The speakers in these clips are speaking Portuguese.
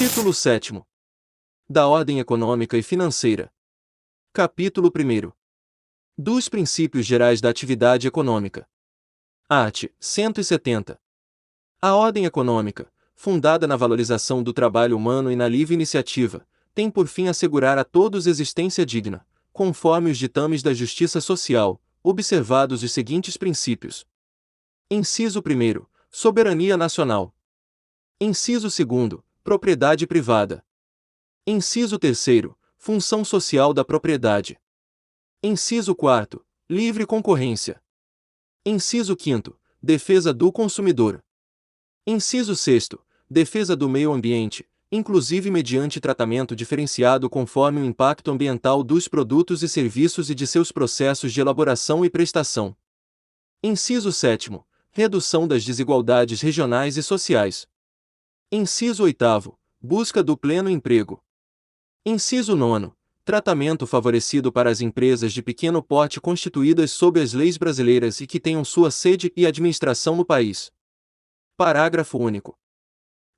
Título 7º. Da ordem econômica e financeira. Capítulo 1º. Dos princípios gerais da atividade econômica. Art. 170. A ordem econômica, fundada na valorização do trabalho humano e na livre iniciativa, tem por fim assegurar a todos existência digna, conforme os ditames da justiça social, observados os seguintes princípios. Inciso 1º. Soberania nacional. Inciso 2º. Propriedade privada. Inciso 3º. Função social da propriedade. Inciso 4º. Livre concorrência. Inciso 5º. Defesa do consumidor. Inciso 6º. Defesa do meio ambiente, inclusive mediante tratamento diferenciado conforme o impacto ambiental dos produtos e serviços e de seus processos de elaboração e prestação. Inciso 7º. Redução das desigualdades regionais e sociais. Inciso 8º. Busca do pleno emprego. Inciso 9º. Tratamento favorecido para as empresas de pequeno porte constituídas sob as leis brasileiras e que tenham sua sede e administração no país. Parágrafo único.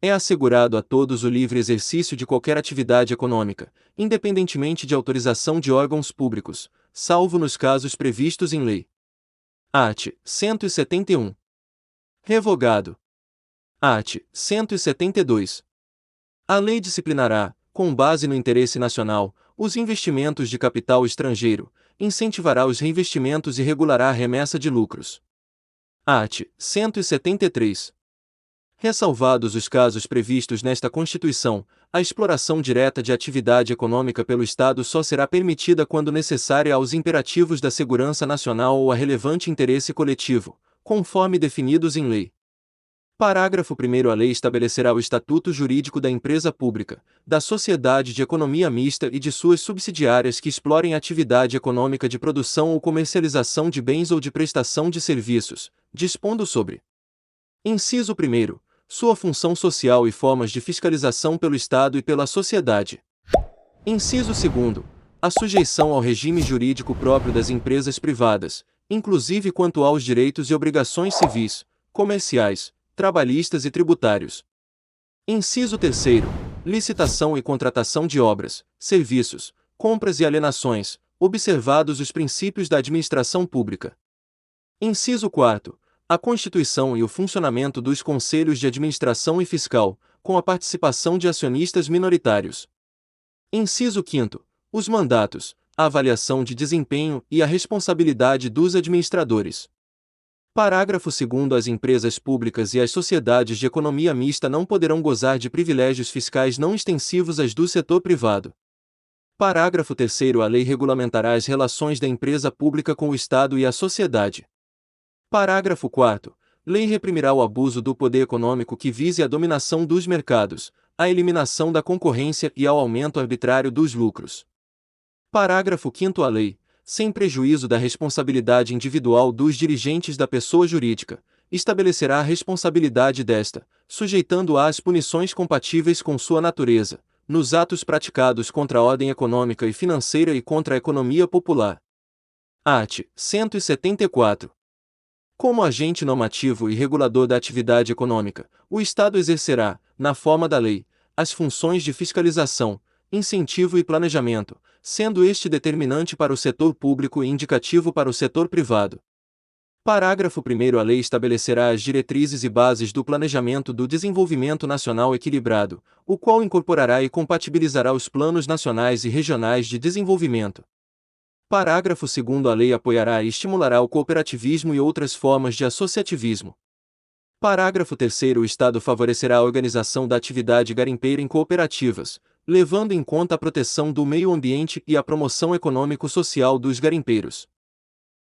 É assegurado a todos o livre exercício de qualquer atividade econômica, independentemente de autorização de órgãos públicos, salvo nos casos previstos em lei. Art. 171. Revogado. Art. 172. A lei disciplinará, com base no interesse nacional, os investimentos de capital estrangeiro, incentivará os reinvestimentos e regulará a remessa de lucros. Art. 173. Ressalvados os casos previstos nesta Constituição, a exploração direta de atividade econômica pelo Estado só será permitida quando necessária aos imperativos da segurança nacional ou a relevante interesse coletivo, conforme definidos em lei. Parágrafo 1º. A lei estabelecerá o estatuto jurídico da empresa pública, da sociedade de economia mista e de suas subsidiárias que explorem atividade econômica de produção ou comercialização de bens ou de prestação de serviços, dispondo sobre: Inciso 1º. Sua função social e formas de fiscalização pelo Estado e pela sociedade. Inciso 2º. A sujeição ao regime jurídico próprio das empresas privadas, inclusive quanto aos direitos e obrigações civis, comerciais, trabalhistas e tributários. Inciso 3º. Licitação e contratação de obras, serviços, compras e alienações, observados os princípios da administração pública. Inciso 4º. A constituição e o funcionamento dos conselhos de administração e fiscal, com a participação de acionistas minoritários. Inciso 5º. Os mandatos, a avaliação de desempenho e a responsabilidade dos administradores. Parágrafo 2º. As empresas públicas e as sociedades de economia mista não poderão gozar de privilégios fiscais não extensivos às do setor privado. Parágrafo 3º. A lei regulamentará as relações da empresa pública com o Estado e a sociedade. Parágrafo 4º. Lei reprimirá o abuso do poder econômico que vise a dominação dos mercados, a eliminação da concorrência e ao aumento arbitrário dos lucros. Parágrafo 5º. A lei, sem prejuízo da responsabilidade individual dos dirigentes da pessoa jurídica, estabelecerá a responsabilidade desta, sujeitando-a às punições compatíveis com sua natureza, nos atos praticados contra a ordem econômica e financeira e contra a economia popular. Art. 174. Como agente normativo e regulador da atividade econômica, o Estado exercerá, na forma da lei, as funções de fiscalização, incentivo e planejamento, sendo este determinante para o setor público e indicativo para o setor privado. Parágrafo 1º. A lei estabelecerá as diretrizes e bases do planejamento do desenvolvimento nacional equilibrado, o qual incorporará e compatibilizará os planos nacionais e regionais de desenvolvimento. Parágrafo 2º. A lei apoiará e estimulará o cooperativismo e outras formas de associativismo. Parágrafo 3º. O Estado favorecerá a organização da atividade garimpeira em cooperativas, levando em conta a proteção do meio ambiente e a promoção econômico-social dos garimpeiros.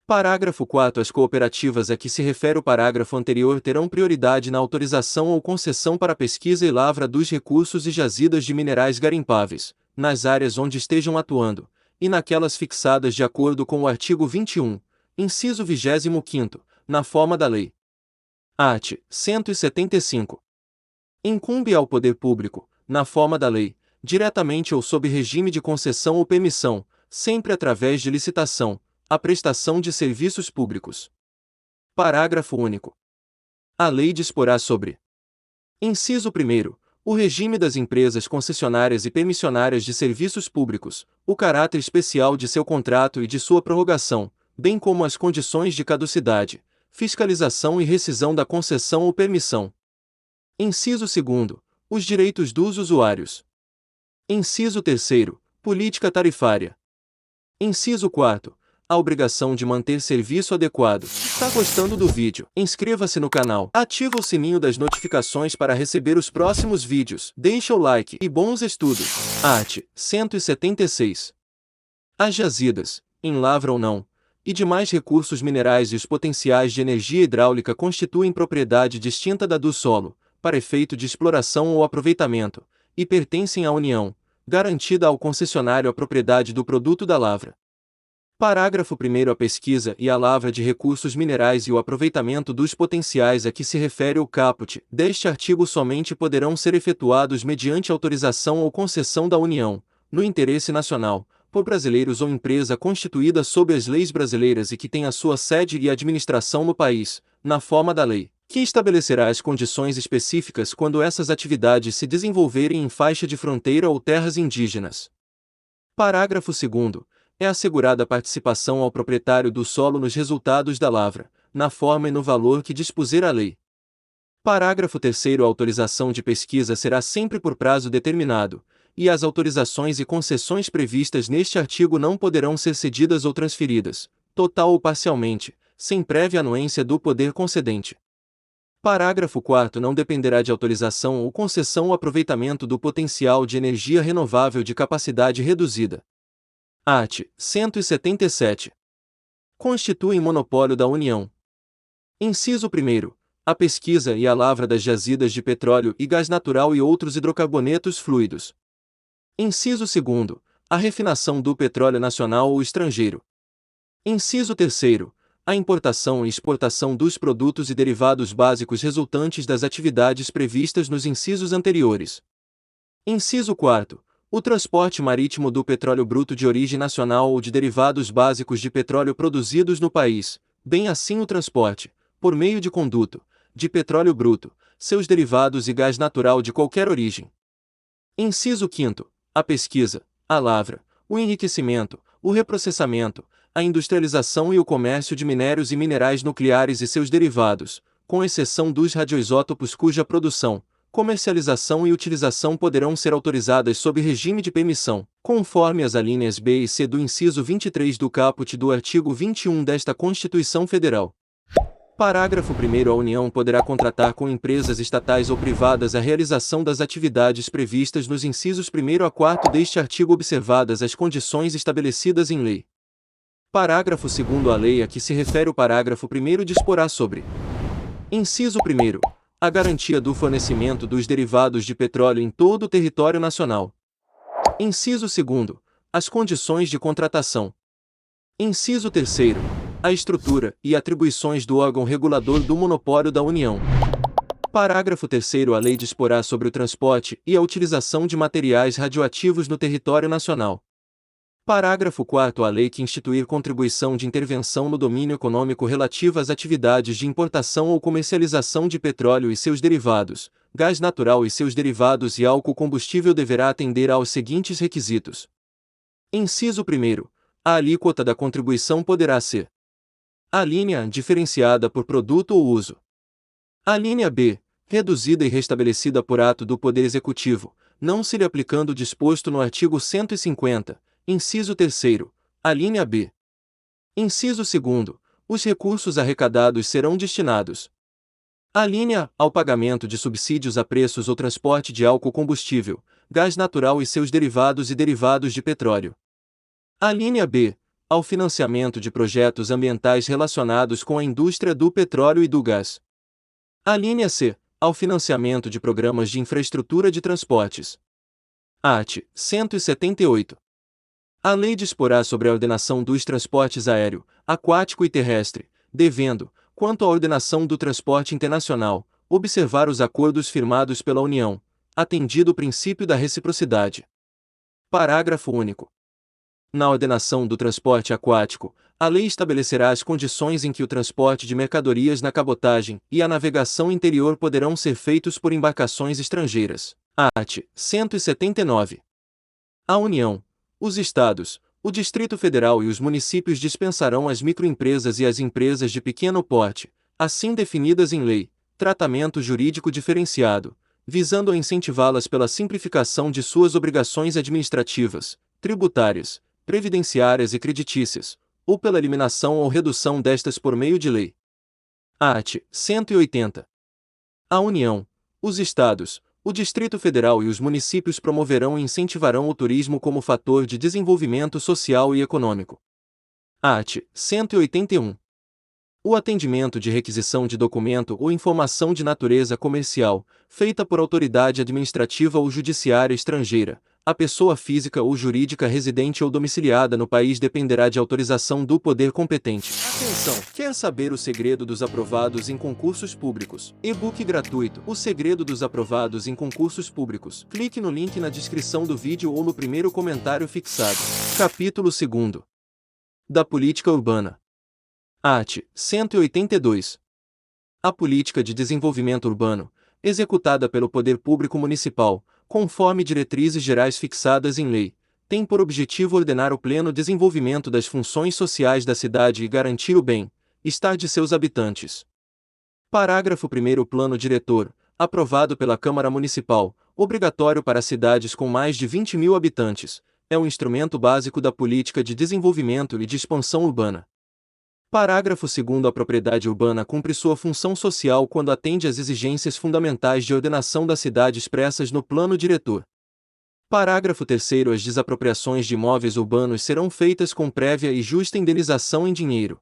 Parágrafo 4º. As cooperativas a que se refere o parágrafo anterior terão prioridade na autorização ou concessão para pesquisa e lavra dos recursos e jazidas de minerais garimpáveis, nas áreas onde estejam atuando, e naquelas fixadas de acordo com o artigo 21, inciso 25º, na forma da lei. Art. 175. Incumbe ao poder público, na forma da lei, diretamente ou sob regime de concessão ou permissão, sempre através de licitação, a prestação de serviços públicos. Parágrafo único. A lei disporá sobre: Inciso 1º. o regime das empresas concessionárias e permissionárias de serviços públicos, o caráter especial de seu contrato e de sua prorrogação, bem como as condições de caducidade, fiscalização e rescisão da concessão ou permissão. Inciso 2º. Os direitos dos usuários. Inciso 3º. Política tarifária. Inciso 4º. A obrigação de manter serviço adequado. Tá gostando do vídeo? Inscreva-se no canal. Ativa o sininho das notificações para receber os próximos vídeos. Deixa o like e bons estudos. Art. 176. As jazidas, em lavra ou não, e demais recursos minerais e os potenciais de energia hidráulica constituem propriedade distinta da do solo, para efeito de exploração ou aproveitamento, e pertencem à União, garantida ao concessionário a propriedade do produto da lavra. Parágrafo 1º. A pesquisa e a lavra de recursos minerais e o aproveitamento dos potenciais a que se refere o caput deste artigo somente poderão ser efetuados mediante autorização ou concessão da União, no interesse nacional, por brasileiros ou empresa constituída sob as leis brasileiras e que tenha sua sede e administração no país, na forma da lei, que estabelecerá as condições específicas quando essas atividades se desenvolverem em faixa de fronteira ou terras indígenas. Parágrafo 2º. É assegurada a participação ao proprietário do solo nos resultados da lavra, na forma e no valor que dispuser a lei. Parágrafo 3º. A autorização de pesquisa será sempre por prazo determinado, e as autorizações e concessões previstas neste artigo não poderão ser cedidas ou transferidas, total ou parcialmente, sem prévia anuência do poder concedente. Parágrafo 4º. Não dependerá de autorização ou concessão o aproveitamento do potencial de energia renovável de capacidade reduzida. Art. 177. Constituem monopólio da União. Inciso 1º. A pesquisa e a lavra das jazidas de petróleo e gás natural e outros hidrocarbonetos fluidos. Inciso 2º. A refinação do petróleo nacional ou estrangeiro. Inciso 3º. A importação e exportação dos produtos e derivados básicos resultantes das atividades previstas nos incisos anteriores. Inciso 4º. O transporte marítimo do petróleo bruto de origem nacional ou de derivados básicos de petróleo produzidos no país, bem assim o transporte, por meio de conduto, de petróleo bruto, seus derivados e gás natural de qualquer origem. Inciso 5º. A pesquisa, a lavra, o enriquecimento, o reprocessamento, a industrialização e o comércio de minérios e minerais nucleares e seus derivados, com exceção dos radioisótopos cuja produção, comercialização e utilização poderão ser autorizadas sob regime de permissão, conforme as alíneas B e C do inciso 23 do caput do artigo 21 desta Constituição Federal. Parágrafo 1º. A União poderá contratar com empresas estatais ou privadas a realização das atividades previstas nos incisos 1º a 4º deste artigo observadas as condições estabelecidas em lei. Parágrafo 2º. A lei a que se refere o parágrafo 1º disporá sobre: Inciso 1º. A garantia do fornecimento dos derivados de petróleo em todo o território nacional. Inciso 2º. As condições de contratação. Inciso 3º. A estrutura e atribuições do órgão regulador do monopólio da União. Parágrafo 3º. A lei disporá sobre o transporte e a utilização de materiais radioativos no território nacional. Parágrafo 4º. A lei que instituir contribuição de intervenção no domínio econômico relativa às atividades de importação ou comercialização de petróleo e seus derivados, gás natural e seus derivados e álcool combustível deverá atender aos seguintes requisitos. Inciso 1º. A alíquota da contribuição poderá ser: a linha diferenciada por produto ou uso. A linha B, reduzida e restabelecida por ato do Poder Executivo, não se lhe aplicando o disposto no artigo 150, inciso 3º, a linha B. Inciso 2º. Os recursos arrecadados serão destinados: a linha A, ao pagamento de subsídios a preços ou transporte de álcool combustível, gás natural e seus derivados e derivados de petróleo. A linha B, ao financiamento de projetos ambientais relacionados com a indústria do petróleo e do gás. A linha C, ao financiamento de programas de infraestrutura de transportes. Art. 178. A lei disporá sobre a ordenação dos transportes aéreo, aquático e terrestre, devendo, quanto à ordenação do transporte internacional, observar os acordos firmados pela União, atendido o princípio da reciprocidade. Parágrafo único. Na ordenação do transporte aquático, a lei estabelecerá as condições em que o transporte de mercadorias na cabotagem e a navegação interior poderão ser feitos por embarcações estrangeiras, Art. 179. A União, os Estados, o Distrito Federal e os municípios dispensarão às microempresas e às empresas de pequeno porte, assim definidas em lei, tratamento jurídico diferenciado, visando a incentivá-las pela simplificação de suas obrigações administrativas, tributárias, previdenciárias e creditícias, ou pela eliminação ou redução destas por meio de lei. Art. 180. A União, os Estados, o Distrito Federal e os municípios promoverão e incentivarão o turismo como fator de desenvolvimento social e econômico. Art. 181. O atendimento de requisição de documento ou informação de natureza comercial, feita por autoridade administrativa ou judiciária estrangeira, a pessoa física ou jurídica residente ou domiciliada no país dependerá de autorização do poder competente. Atenção! Quer saber o segredo dos aprovados em concursos públicos? E-book gratuito. O segredo dos aprovados em concursos públicos. Clique no link na descrição do vídeo ou no primeiro comentário fixado. Capítulo 2. Da política urbana. Art. 182. A política de desenvolvimento urbano, executada pelo poder público municipal, conforme diretrizes gerais fixadas em lei, tem por objetivo ordenar o pleno desenvolvimento das funções sociais da cidade e garantir o bem-estar de seus habitantes. Parágrafo 1º. O plano diretor, aprovado pela Câmara Municipal, obrigatório para cidades com mais de 20.000 habitantes, é um instrumento básico da política de desenvolvimento e de expansão urbana. Parágrafo 2º. A propriedade urbana cumpre sua função social quando atende às exigências fundamentais de ordenação da cidade expressas no plano diretor. Parágrafo 3º. As desapropriações de imóveis urbanos serão feitas com prévia e justa indenização em dinheiro.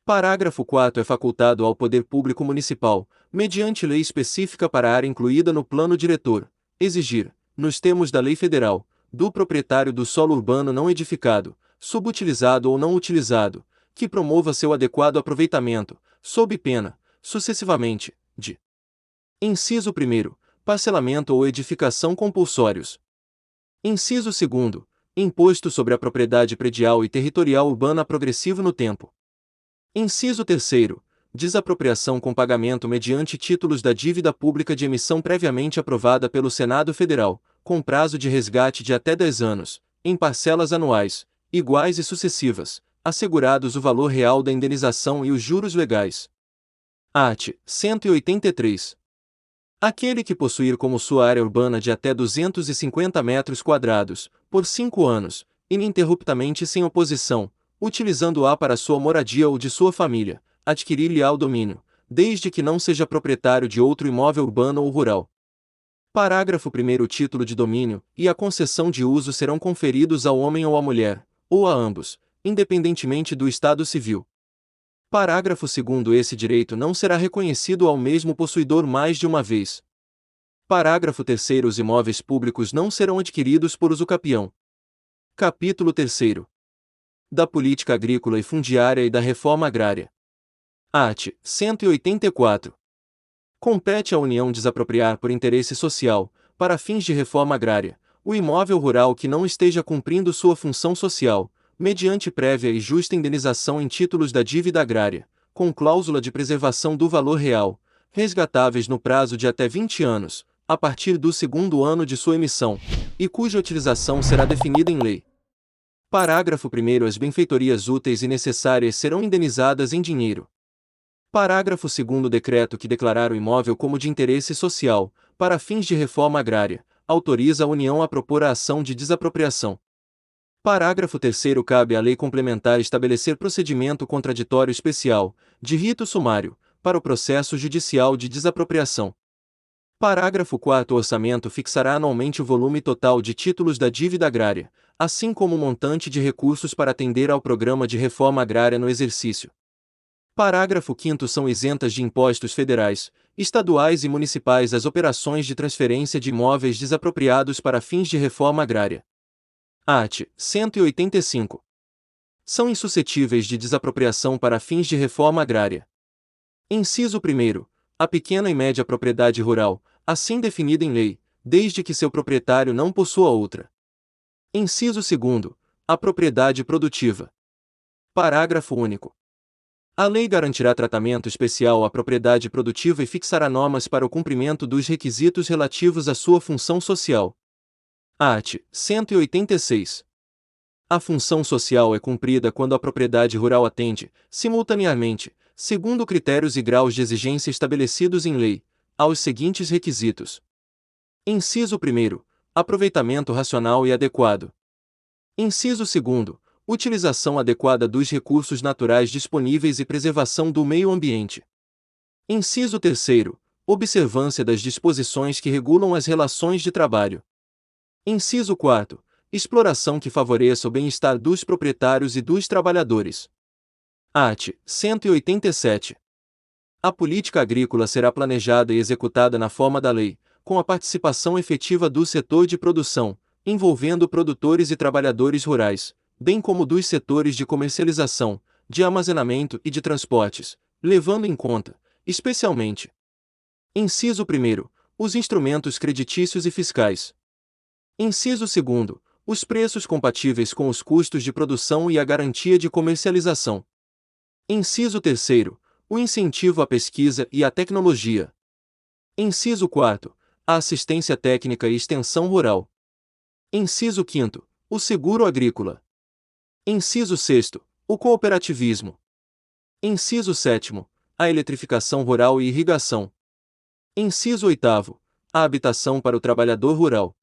Parágrafo 4º. É facultado ao poder público municipal, mediante lei específica para a área incluída no plano diretor, exigir, nos termos da lei federal, do proprietário do solo urbano não edificado, subutilizado ou não utilizado, que promova seu adequado aproveitamento, sob pena, sucessivamente, de: Inciso 1º, parcelamento ou edificação compulsórios. Inciso 2º, imposto sobre a propriedade predial e territorial urbana progressivo no tempo. Inciso 3º, desapropriação com pagamento mediante títulos da dívida pública de emissão previamente aprovada pelo Senado Federal, com prazo de resgate de até 10 anos, em parcelas anuais, iguais e sucessivas, assegurados o valor real da indenização e os juros legais. Art. 183. Aquele que possuir como sua área urbana de até 250 metros quadrados, por 5 anos, ininterruptamente sem oposição, utilizando-a para sua moradia ou de sua família, adquirir-lhe-á o domínio, desde que não seja proprietário de outro imóvel urbano ou rural. Parágrafo 1º. O título de domínio e a concessão de uso serão conferidos ao homem ou à mulher, ou a ambos, independentemente do estado civil. Parágrafo 2º. Esse direito não será reconhecido ao mesmo possuidor mais de uma vez. Parágrafo 3º. Os imóveis públicos não serão adquiridos por usucapião. Capítulo 3. Da política agrícola e fundiária e da reforma agrária. Art. 184. Compete à União desapropriar por interesse social, para fins de reforma agrária, o imóvel rural que não esteja cumprindo sua função social, mediante prévia e justa indenização em títulos da dívida agrária, com cláusula de preservação do valor real, resgatáveis no prazo de até 20 anos, a partir do 2º ano de sua emissão, e cuja utilização será definida em lei. Parágrafo 1º. As benfeitorias úteis e necessárias serão indenizadas em dinheiro. Parágrafo 2º. O decreto que declarar o imóvel como de interesse social, para fins de reforma agrária, autoriza a União a propor a ação de desapropriação. Parágrafo 3º. Cabe à lei complementar estabelecer procedimento contraditório especial, de rito sumário, para o processo judicial de desapropriação. Parágrafo 4º. O orçamento fixará anualmente o volume total de títulos da dívida agrária, assim como o montante de recursos para atender ao programa de reforma agrária no exercício. Parágrafo 5º. São isentas de impostos federais, estaduais e municipais as operações de transferência de imóveis desapropriados para fins de reforma agrária. Art. 185. São insuscetíveis de desapropriação para fins de reforma agrária. Inciso 1º. A pequena e média propriedade rural, assim definida em lei, desde que seu proprietário não possua outra. Inciso 2º. A propriedade produtiva. Parágrafo único. A lei garantirá tratamento especial à propriedade produtiva e fixará normas para o cumprimento dos requisitos relativos à sua função social. Art. 186. A função social é cumprida quando a propriedade rural atende, simultaneamente, segundo critérios e graus de exigência estabelecidos em lei, aos seguintes requisitos. Inciso 1. Aproveitamento racional e adequado. Inciso 2. Utilização adequada dos recursos naturais disponíveis e preservação do meio ambiente. Inciso 3. Observância das disposições que regulam as relações de trabalho. Inciso 4. Exploração que favoreça o bem-estar dos proprietários e dos trabalhadores. Art. 187. A política agrícola será planejada e executada na forma da lei, com a participação efetiva do setor de produção, envolvendo produtores e trabalhadores rurais, bem como dos setores de comercialização, de armazenamento e de transportes, levando em conta, especialmente: Inciso 1. Os instrumentos creditícios e fiscais. Inciso 2. Os preços compatíveis com os custos de produção e a garantia de comercialização. Inciso 3. O incentivo à pesquisa e à tecnologia. Inciso 4. A assistência técnica e extensão rural. Inciso 5. O seguro agrícola. Inciso 6. O cooperativismo. Inciso 7. A eletrificação rural e irrigação. Inciso 8. A habitação para o trabalhador rural.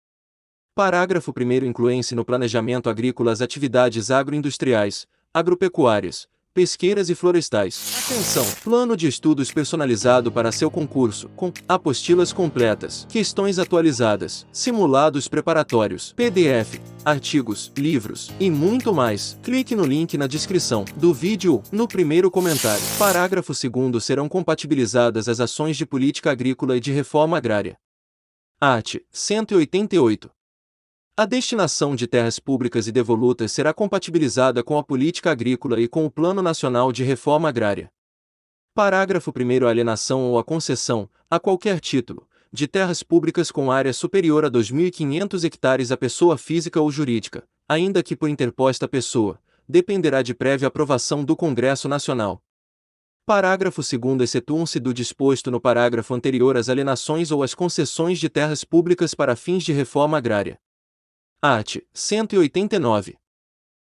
Parágrafo 1º. Incluem-se no planejamento agrícola as atividades agroindustriais, agropecuárias, pesqueiras e florestais. Atenção! Plano de estudos personalizado para seu concurso, com apostilas completas, questões atualizadas, simulados preparatórios, PDF, artigos, livros e muito mais. Clique no link na descrição do vídeo, no primeiro comentário. Parágrafo 2º. Serão compatibilizadas as ações de política agrícola e de reforma agrária. Art. 188. A destinação de terras públicas e devolutas será compatibilizada com a política agrícola e com o Plano Nacional de Reforma Agrária. Parágrafo 1º. A alienação ou a concessão, a qualquer título, de terras públicas com área superior a 2.500 hectares a pessoa física ou jurídica, ainda que por interposta pessoa, dependerá de prévia aprovação do Congresso Nacional. Parágrafo 2º. Excetuam-se do disposto no parágrafo anterior as alienações ou as concessões de terras públicas para fins de reforma agrária. Art. 189.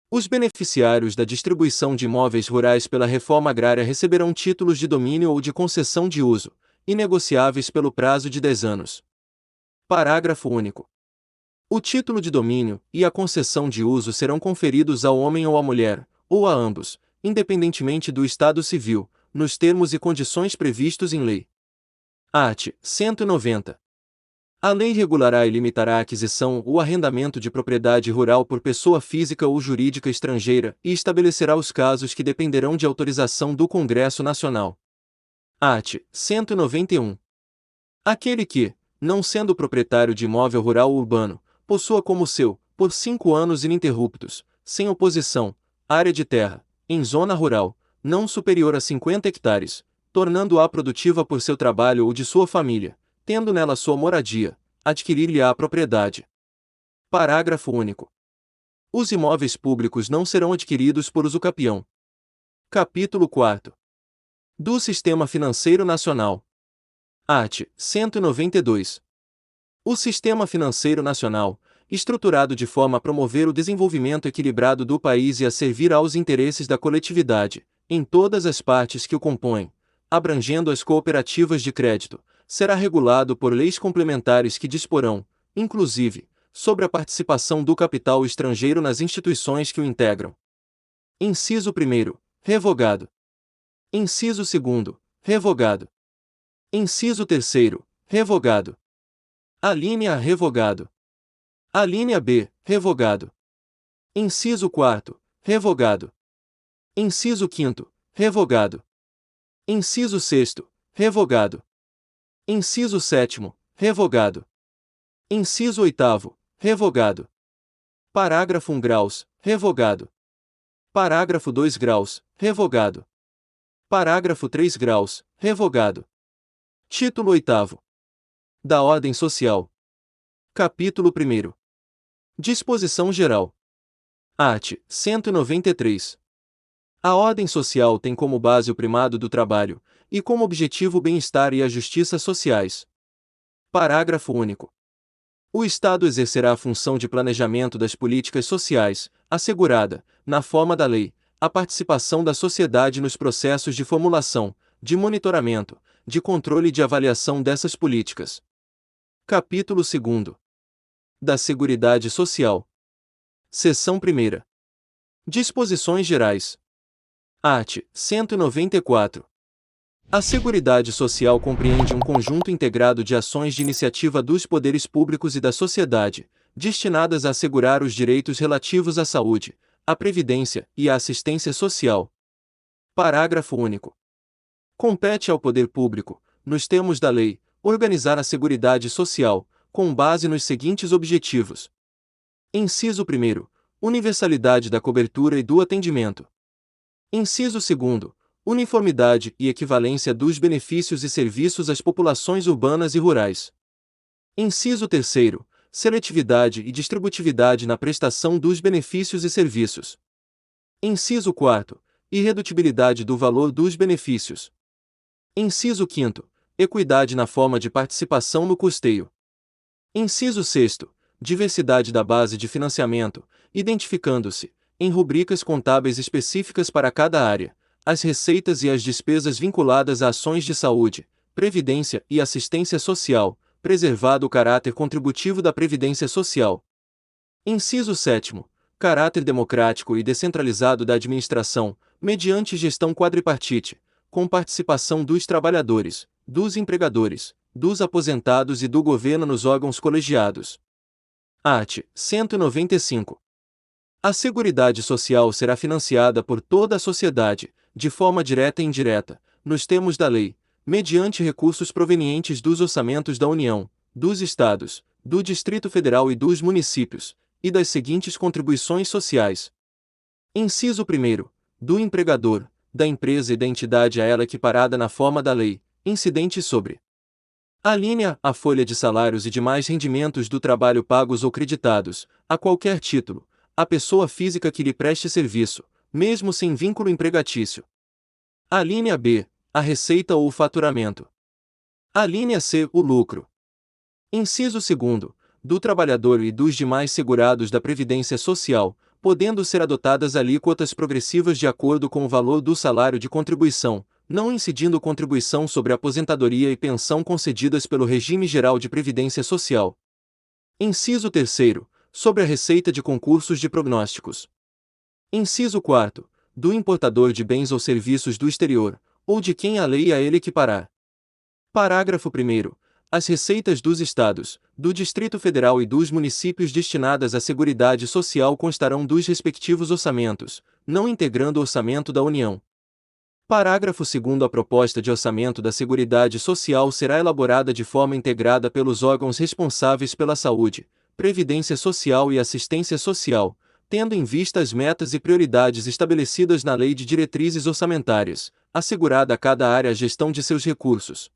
Os beneficiários da distribuição de imóveis rurais pela reforma agrária receberão títulos de domínio ou de concessão de uso, inegociáveis pelo prazo de 10 anos. Parágrafo único. O título de domínio e a concessão de uso serão conferidos ao homem ou à mulher, ou a ambos, independentemente do estado civil, nos termos e condições previstos em lei. Art. 190. A lei regulará e limitará a aquisição ou arrendamento de propriedade rural por pessoa física ou jurídica estrangeira e estabelecerá os casos que dependerão de autorização do Congresso Nacional. Art. 191. Aquele que, não sendo proprietário de imóvel rural ou urbano, possua como seu, por 5 anos ininterruptos, sem oposição, área de terra, em zona rural, não superior a 50 hectares, tornando-a produtiva por seu trabalho ou de sua família, tendo nela sua moradia, adquirir-lhe-á a propriedade. Parágrafo único. Os imóveis públicos não serão adquiridos por usucapião. Capítulo 4. Do Sistema Financeiro Nacional. Art. 192. O Sistema Financeiro Nacional, estruturado de forma a promover o desenvolvimento equilibrado do país e a servir aos interesses da coletividade, em todas as partes que o compõem, abrangendo as cooperativas de crédito, será regulado por leis complementares que disporão, inclusive, sobre a participação do capital estrangeiro nas instituições que o integram. Inciso 1º. Revogado. Inciso 2º. Revogado. Inciso 3º. Revogado. Alínea A. Revogado. Alínea B. Revogado. Inciso 4º. Revogado. Inciso 5º. Revogado. Inciso 6º. Revogado. Inciso 7º. Revogado. Inciso 8º. Revogado. Parágrafo 1 graus. Revogado. Parágrafo 2 graus. Revogado. Parágrafo 3 graus. Revogado. Título 8º. Da Ordem Social. Capítulo 1º. Disposição Geral. Art. 193. A ordem social tem como base o primado do trabalho, e como objetivo o bem-estar e a justiça sociais. Parágrafo único. O Estado exercerá a função de planejamento das políticas sociais, assegurada, na forma da lei, a participação da sociedade nos processos de formulação, de monitoramento, de controle e de avaliação dessas políticas. Capítulo 2. Da Seguridade Social. Seção 1. Disposições Gerais. Art. 194. A Seguridade Social compreende um conjunto integrado de ações de iniciativa dos poderes públicos e da sociedade, destinadas a assegurar os direitos relativos à saúde, à previdência e à assistência social. Parágrafo único. Compete ao poder público, nos termos da lei, organizar a Seguridade Social, com base nos seguintes objetivos. Inciso 1. Universalidade da cobertura e do atendimento. Inciso 2. Uniformidade e equivalência dos benefícios e serviços às populações urbanas e rurais. Inciso 3. Seletividade e distributividade na prestação dos benefícios e serviços. Inciso 4. Irredutibilidade do valor dos benefícios. Inciso 5. Equidade na forma de participação no custeio. Inciso 6. Diversidade da base de financiamento, identificando-se, em rubricas contábeis específicas para cada área, as receitas e as despesas vinculadas a ações de saúde, previdência e assistência social, preservado o caráter contributivo da previdência social. Inciso 7. Caráter democrático e descentralizado da administração, mediante gestão quadripartite, com participação dos trabalhadores, dos empregadores, dos aposentados e do governo nos órgãos colegiados. Art. 195. A Seguridade Social será financiada por toda a sociedade, de forma direta e indireta, nos termos da lei, mediante recursos provenientes dos orçamentos da União, dos Estados, do Distrito Federal e dos municípios, e das seguintes contribuições sociais. Inciso 1. Do empregador, da empresa e da entidade a ela equiparada na forma da lei, incidente sobre a a folha de salários e demais rendimentos do trabalho pagos ou creditados, a qualquer título, a pessoa física que lhe preste serviço, mesmo sem vínculo empregatício. A linha B, a receita ou o faturamento. A linha C, o lucro. Inciso 2. Do trabalhador e dos demais segurados da Previdência Social, podendo ser adotadas alíquotas progressivas de acordo com o valor do salário de contribuição, não incidindo contribuição sobre aposentadoria e pensão concedidas pelo Regime Geral de Previdência Social. Inciso 3. Sobre a receita de concursos de prognósticos. Inciso 4. Do importador de bens ou serviços do exterior, ou de quem a lei a ele equiparar. Parágrafo 1. As receitas dos Estados, do Distrito Federal e dos municípios destinadas à Seguridade Social constarão dos respectivos orçamentos, não integrando o orçamento da União. Parágrafo 2. A proposta de orçamento da Seguridade Social será elaborada de forma integrada pelos órgãos responsáveis pela saúde, previdência social e assistência social, tendo em vista as metas e prioridades estabelecidas na Lei de Diretrizes Orçamentárias, assegurada a cada área a gestão de seus recursos.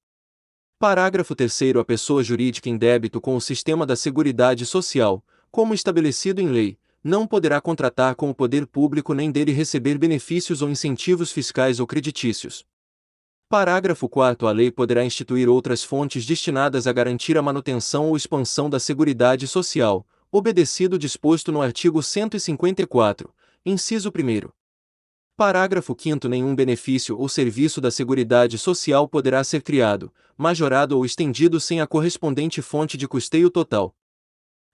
Parágrafo 3. A pessoa jurídica em débito com o sistema da Seguridade Social, como estabelecido em lei, não poderá contratar com o poder público nem dele receber benefícios ou incentivos fiscais ou creditícios. Parágrafo 4. A lei poderá instituir outras fontes destinadas a garantir a manutenção ou expansão da Seguridade Social, obedecido o disposto no artigo 154, inciso 1. Parágrafo 5º. Nenhum benefício ou serviço da Seguridade Social poderá ser criado, majorado ou estendido sem a correspondente fonte de custeio total.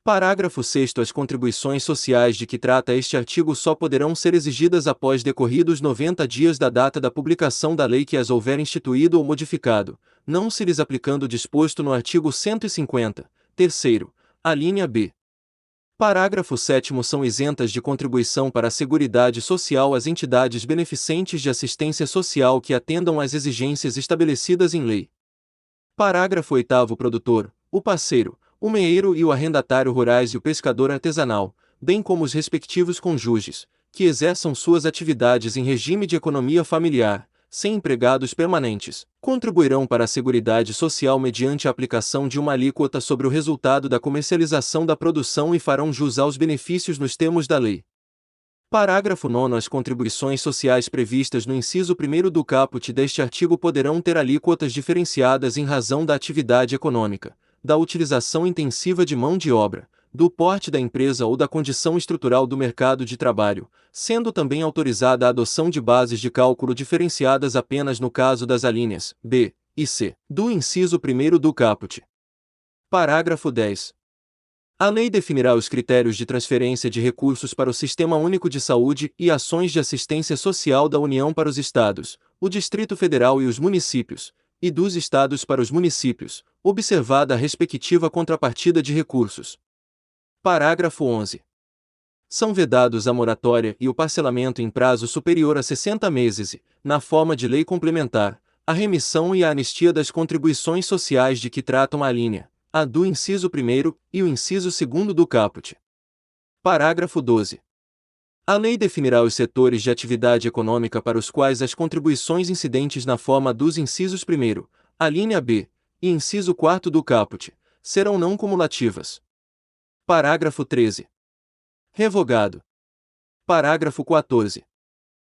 Parágrafo 6º. As contribuições sociais de que trata este artigo só poderão ser exigidas após decorridos 90 dias da data da publicação da lei que as houver instituído ou modificado, não se lhes aplicando o disposto no artigo 150, terceiro, a linha B. Parágrafo 7º. São isentas de contribuição para a Seguridade Social as entidades beneficentes de assistência social que atendam às exigências estabelecidas em lei. Parágrafo 8º. O produtor, o parceiro, o meeiro e o arrendatário rurais e o pescador artesanal, bem como os respectivos cônjuges, que exerçam suas atividades em regime de economia familiar, sem empregados permanentes, contribuirão para a Seguridade Social mediante a aplicação de uma alíquota sobre o resultado da comercialização da produção e farão jus aos benefícios nos termos da lei. Parágrafo 9º. As contribuições sociais previstas no inciso 1º do caput deste artigo poderão ter alíquotas diferenciadas em razão da atividade econômica, da utilização intensiva de mão de obra, do porte da empresa ou da condição estrutural do mercado de trabalho, sendo também autorizada a adoção de bases de cálculo diferenciadas apenas no caso das alíneas B e C do inciso 1º do caput. Parágrafo 10. A lei definirá os critérios de transferência de recursos para o Sistema Único de Saúde e ações de assistência social da União para os Estados, o Distrito Federal e os municípios, e dos Estados para os municípios, observada a respectiva contrapartida de recursos. Parágrafo 11. São vedados a moratória e o parcelamento em prazo superior a 60 meses e, na forma de lei complementar, a remissão e a anistia das contribuições sociais de que tratam a alínea A do inciso 1º e o inciso 2º do caput. Parágrafo 12. A lei definirá os setores de atividade econômica para os quais as contribuições incidentes na forma dos incisos 1º, alínea B, e inciso 4º do caput, serão não cumulativas. Parágrafo 13. Revogado. Parágrafo 14.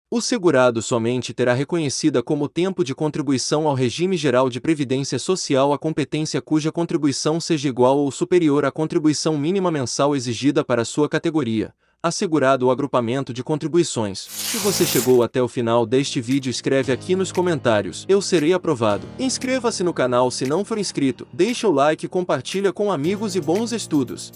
O segurado somente terá reconhecida como tempo de contribuição ao regime geral de previdência social a competência cuja contribuição seja igual ou superior à contribuição mínima mensal exigida para sua categoria, assegurado o agrupamento de contribuições. Se você chegou até o final deste vídeo, escreve aqui nos comentários: eu serei aprovado. Inscreva-se no canal se não for inscrito, deixa o like e compartilha com amigos e bons estudos.